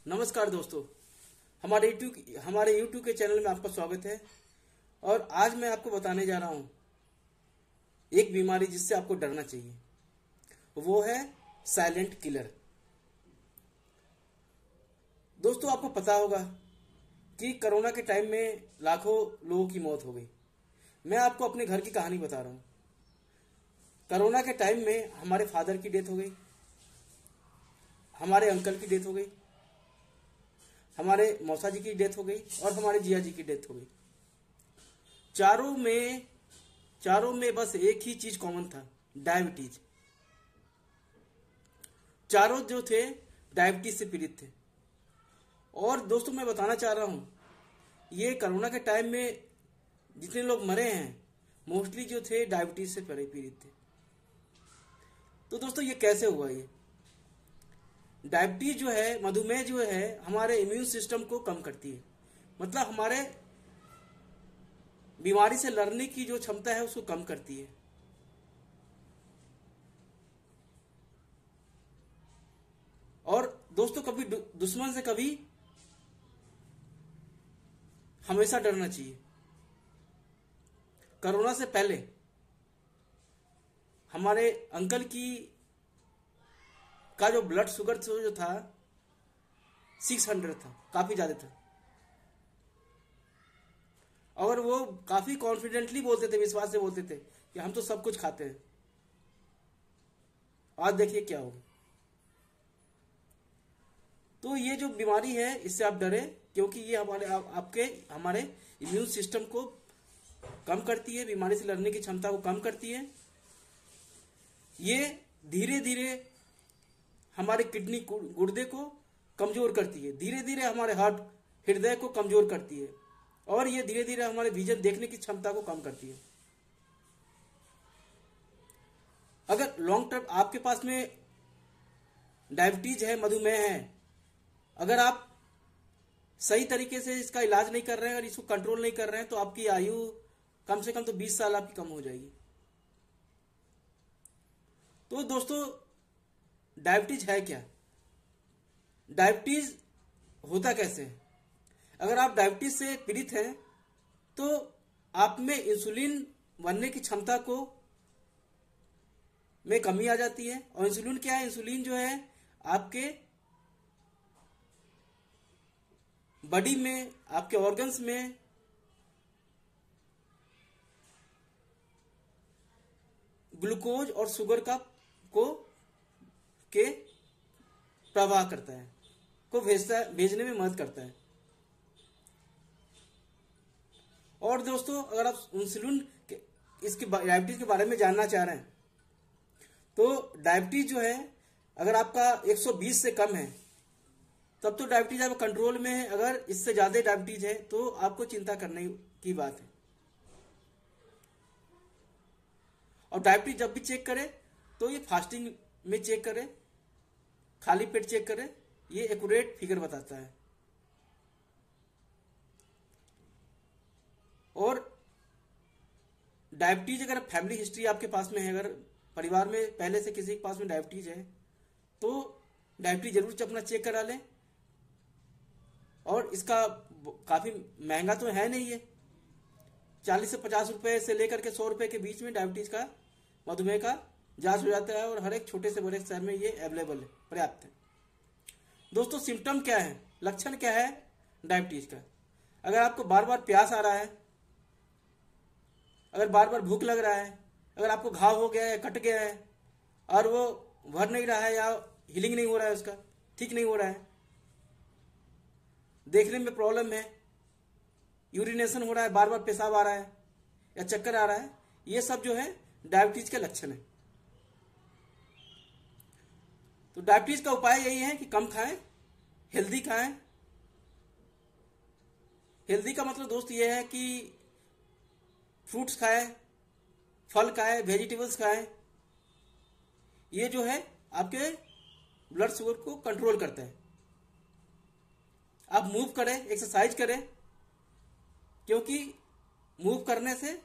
नमस्कार दोस्तों, हमारे यूट्यूब के चैनल में आपका स्वागत है। और आज मैं आपको बताने जा रहा हूँ एक बीमारी जिससे आपको डरना चाहिए। वो है साइलेंट किलर। दोस्तों, आपको पता होगा कि कोरोना के टाइम में लाखों लोगों की मौत हो गई। मैं आपको अपने घर की कहानी बता रहा हूँ। कोरोना के टाइम में हमारे फादर की डेथ हो गई, हमारे अंकल की डेथ हो गई, हमारे मौसा जी की डेथ हो गई और हमारे जिया जी की डेथ हो गई। चारों में बस एक ही चीज कॉमन था, डायबिटीज। चारों जो थे डायबिटीज से पीड़ित थे। और दोस्तों, मैं बताना चाह रहा हूं, ये कोरोना के टाइम में जितने लोग मरे हैं मोस्टली जो थे डायबिटीज से पीड़ित थे। तो दोस्तों, ये कैसे हुआ? ये डायबिटीज जो है, मधुमेह जो है, हमारे इम्यून सिस्टम को कम करती है। मतलब हमारे बीमारी से लड़ने की जो क्षमता है उसको कम करती है। और दोस्तों, कभी दुश्मन से कभी हमेशा डरना चाहिए। कोरोना से पहले हमारे अंकल का जो ब्लड शुगर जो था 600 था, काफी ज्यादा था। और वो काफी कॉन्फिडेंटली बोलते थे, विश्वास से बोलते थे कि हम तो सब कुछ खाते हैं। आज देखिए क्या होगा। तो ये जो बीमारी है इससे आप डरे, क्योंकि ये हमारे इम्यून सिस्टम को कम करती है, बीमारी से लड़ने की क्षमता को कम करती है। ये धीरे धीरे हमारे किडनी गुर्दे को कमजोर करती है, धीरे धीरे हमारे हृदय को कमजोर करती है, और ये धीरे धीरे हमारे विजन देखने की क्षमता को कम करती है। अगर लॉन्ग टर्म आपके पास में डायबिटीज है, मधुमेह है, अगर आप सही तरीके से इसका इलाज नहीं कर रहे हैं और इसको कंट्रोल नहीं कर रहे हैं तो आपकी आयु कम से कम तो 20 साल आपकी कम हो जाएगी। तो दोस्तों, डायबिटीज है क्या? डायबिटीज होता कैसे है? अगर आप डायबिटीज से पीड़ित हैं तो आप में इंसुलिन बनने की क्षमता में कमी आ जाती है। और इंसुलिन क्या है? इंसुलिन जो है आपके बॉडी में, आपके ऑर्गन्स में ग्लूकोज और शुगर के प्रवाह करता है, को भेजने में मदद करता है। और दोस्तों, अगर आप इसके डायबिटीज के बारे में जानना चाह रहे हैं तो डायबिटीज जो है, अगर आपका 120 से कम है तब तो डायबिटीज आपका कंट्रोल में है। अगर इससे ज्यादा डायबिटीज है तो आपको चिंता करने की बात है। और डायबिटीज जब भी चेक करें तो ये फास्टिंग में चेक करें, खाली पेट चेक करें, ये एक्यूरेट फिगर बताता है। और डायबिटीज अगर फैमिली हिस्ट्री आपके पास में है, अगर परिवार में पहले से किसी के पास में डायबिटीज है तो डायबिटीज जरूर अपना चेक करा लें। और इसका काफी महंगा तो है नहीं, ये 40 से 50 रुपए से लेकर के 100 रुपए के बीच में डायबिटीज का, मधुमेह का जांच हो जाता है। और हर एक छोटे से बड़े शहर में ये अवेलेबल है, पर्याप्त है। दोस्तों, सिम्टम क्या है, लक्षण क्या है डायबिटीज का? अगर आपको बार बार प्यास आ रहा है, अगर बार बार भूख लग रहा है, अगर आपको घाव हो गया है, कट गया है और वो भर नहीं रहा है या हीलिंग नहीं हो रहा है, उसका ठीक नहीं हो रहा है, देखने में प्रॉब्लम है, यूरिनेशन हो रहा है, बार बार पेशाब आ रहा है या चक्कर आ रहा है, ये सब जो है डायबिटीज के लक्षण है। तो डायबिटीज का उपाय यही है कि कम खाएं, हेल्दी खाएं। हेल्दी का मतलब दोस्त ये है कि फ्रूट्स खाएं, फल खाएं, वेजिटेबल्स खाएं। ये जो है आपके ब्लड शुगर को कंट्रोल करता है। आप मूव करें, एक्सरसाइज करें, क्योंकि मूव करने से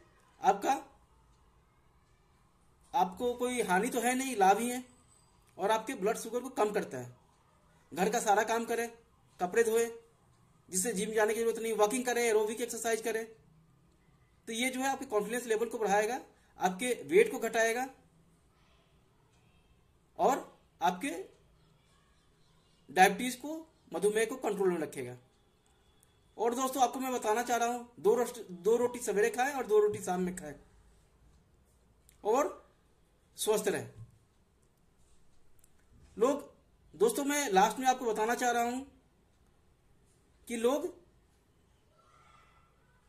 आपको कोई हानि तो है नहीं, लाभ ही है। और आपके ब्लड शुगर को कम करता है। घर का सारा काम करें, कपड़े धोए, जिससे जिम जाने की जरूरत नहीं, वॉकिंग करें, एरोबिक एक्सरसाइज करें। तो ये जो है आपके कॉन्फिडेंस लेवल को बढ़ाएगा, आपके वेट को घटाएगा और आपके डायबिटीज को, मधुमेह को कंट्रोल में रखेगा। और दोस्तों आपको मैं बताना चाह रहा हूं, दो रोटी सवेरे खाएं और 2 रोटी शाम में खाएं और स्वस्थ रहें। लोग, दोस्तों मैं लास्ट में आपको बताना चाह रहा हूं कि लोग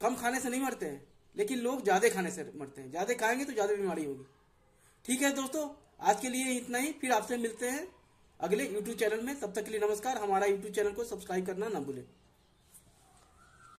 कम खाने से नहीं मरते हैं, लेकिन लोग ज्यादा खाने से मरते हैं। ज्यादा खाएंगे तो ज्यादा बीमारी होगी। ठीक है दोस्तों, आज के लिए इतना ही, फिर आपसे मिलते हैं अगले YouTube चैनल में। तब तक के लिए नमस्कार। हमारा YouTube चैनल को सब्सक्राइब करना ना भूलें।